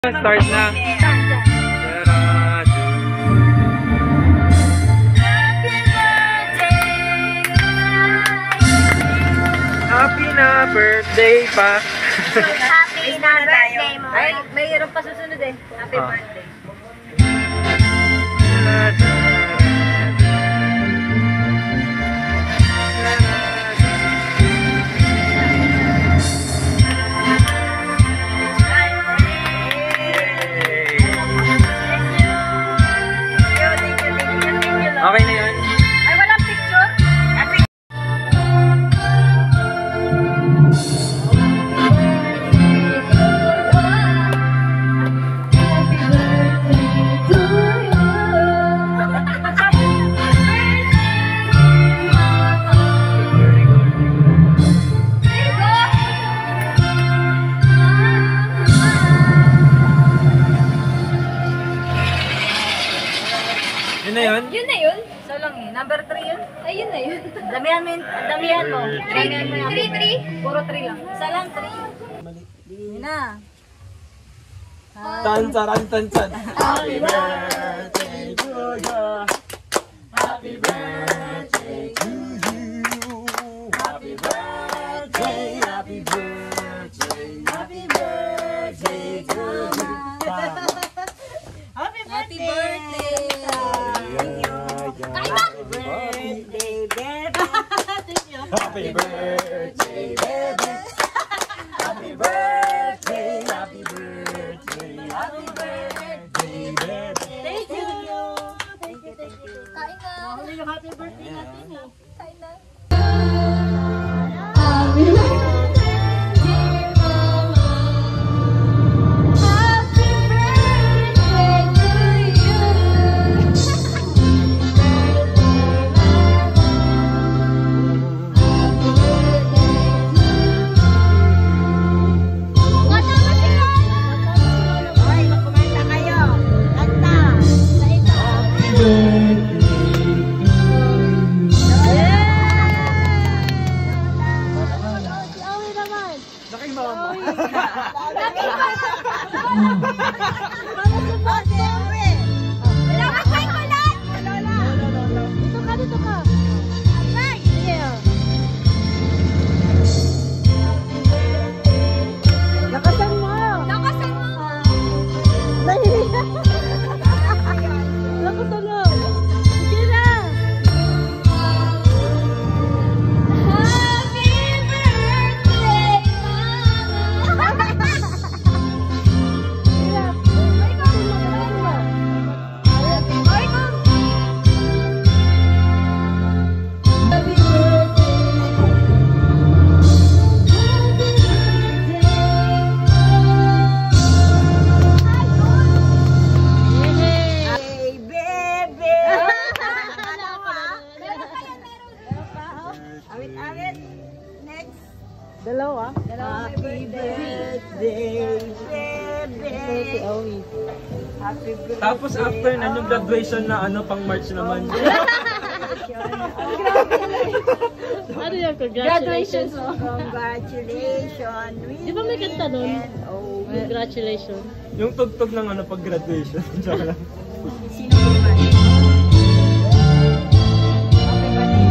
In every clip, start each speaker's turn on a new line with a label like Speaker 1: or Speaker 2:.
Speaker 1: Start na. Happy na birthday pa.
Speaker 2: Happy na birthday mo. Ay, mayroon pa susunod eh. Happy birthday.
Speaker 1: Okay na yun.
Speaker 2: Ay, walang picture?
Speaker 1: Yun na yun?
Speaker 2: Yun na yun. So lang eh. Number 3 yun? Ay, yun na yun. Damihan mo yun. Damihan mo. 3? Puro 3 lang. Isa lang, 3. Mali. Yun na.
Speaker 1: Tansaran, tansan. Happy birthday to you. Happy birthday to you. Happy birthday, happy birthday, happy birthday to you.
Speaker 2: Happy birthday!
Speaker 1: Happy birthday, baby. Happy birthday, baby. Happy birthday, happy birthday, happy birthday, baby.
Speaker 2: Thank you! Thank you. Kain na! Mahuli yung happy birthday natin eh. Kain na! Happy birthday, dear mama. Happy birthday to you.
Speaker 3: Dalawa.
Speaker 2: Happy birthday, baby. Happy birthday.
Speaker 1: Tapos after na yung graduation na ano pang March naman.
Speaker 3: Ano yung congratulations?
Speaker 2: Congratulations.
Speaker 3: Di ba may kanta nun? Congratulations.
Speaker 1: Yung tugtog ng ano pag graduation.
Speaker 2: Sino ba?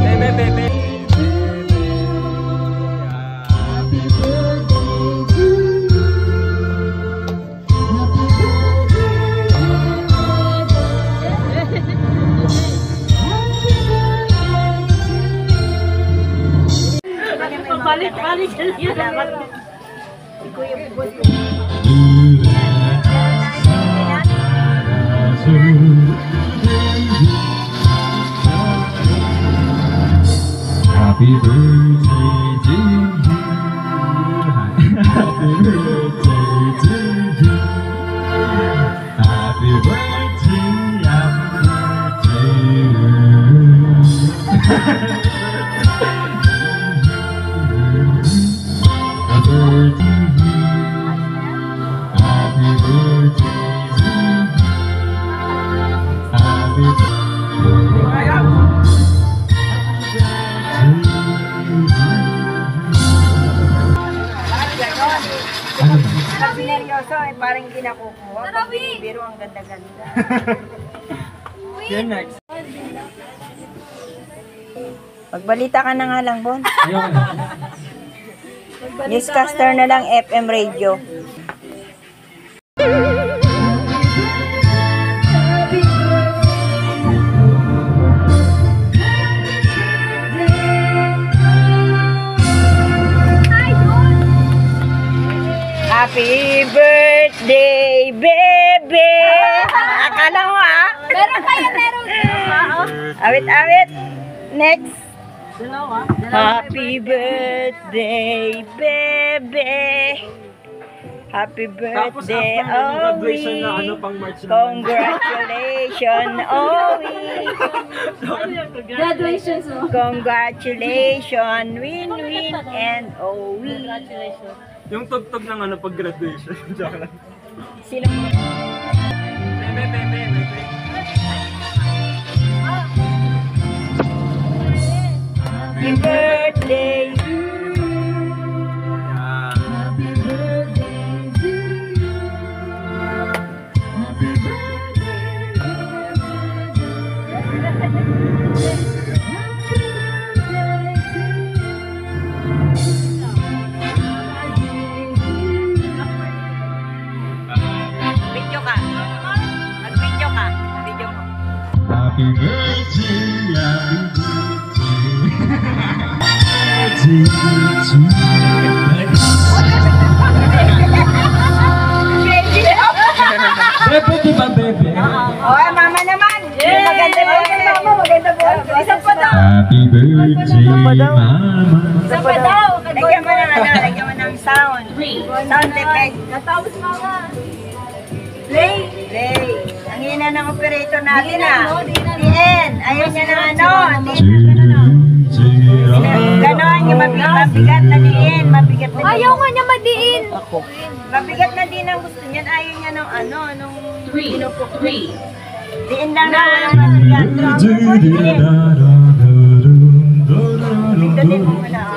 Speaker 1: Bebe, bebe.
Speaker 3: Balik ka niya.
Speaker 2: Kuya Bubot.
Speaker 1: Happy birthday to you. Happy birthday to you. Happy birthday, happy birthday.
Speaker 4: Kaso ay parang hindi nakukuha.
Speaker 2: Tara,
Speaker 4: Pag
Speaker 2: Wi!
Speaker 4: binibiro, ang ganda-ganda.
Speaker 1: Yan next.
Speaker 4: Magbalita ka na nga lang, Bon.
Speaker 1: Ayoko na.
Speaker 4: Newscaster na lang, FM radio. Happy birthday, baby! Akala mo
Speaker 2: Meron pa yan, meron.
Speaker 4: Awit-awit. Next.
Speaker 3: Dalawa?
Speaker 4: Happy birthday, baby. Happy
Speaker 1: Tapos
Speaker 4: birthday,
Speaker 1: after ng graduation na
Speaker 4: Owie.
Speaker 1: pang March naman.
Speaker 4: Congratulations, Owie.
Speaker 3: Ano yung
Speaker 2: Graduations mo.
Speaker 4: Congratulations, Win-Win and Owie.
Speaker 3: Congratulations.
Speaker 1: Yung tugtog ng pag graduation. Joke lang.
Speaker 4: Sino mo?
Speaker 1: Bebe.
Speaker 4: Happy birthday.
Speaker 1: Yan.
Speaker 4: Video ka. Mag-video ka. Video mo.
Speaker 1: Happy birthday, happy birthday to Bebe, di ba bebe?
Speaker 4: Oh, mama naman. Maganda po. Maganda po. Isa pa daw.
Speaker 1: Happy birthday, mama.
Speaker 4: Isa pa daw. Lagyan mo ng lagyan mo ng sound. Sound effect.
Speaker 2: Natapos mama.
Speaker 4: Play. Ang hina ng operator natin TN. Ayaw niya ng Ganon, yung mabigat na diin. Mabigat na
Speaker 2: Ayaw nga niya madiin.
Speaker 4: Mabigat na din ang gusto niyan. Ayaw niya nung nung diin lang na walang mabigat. Pindutin mo muna.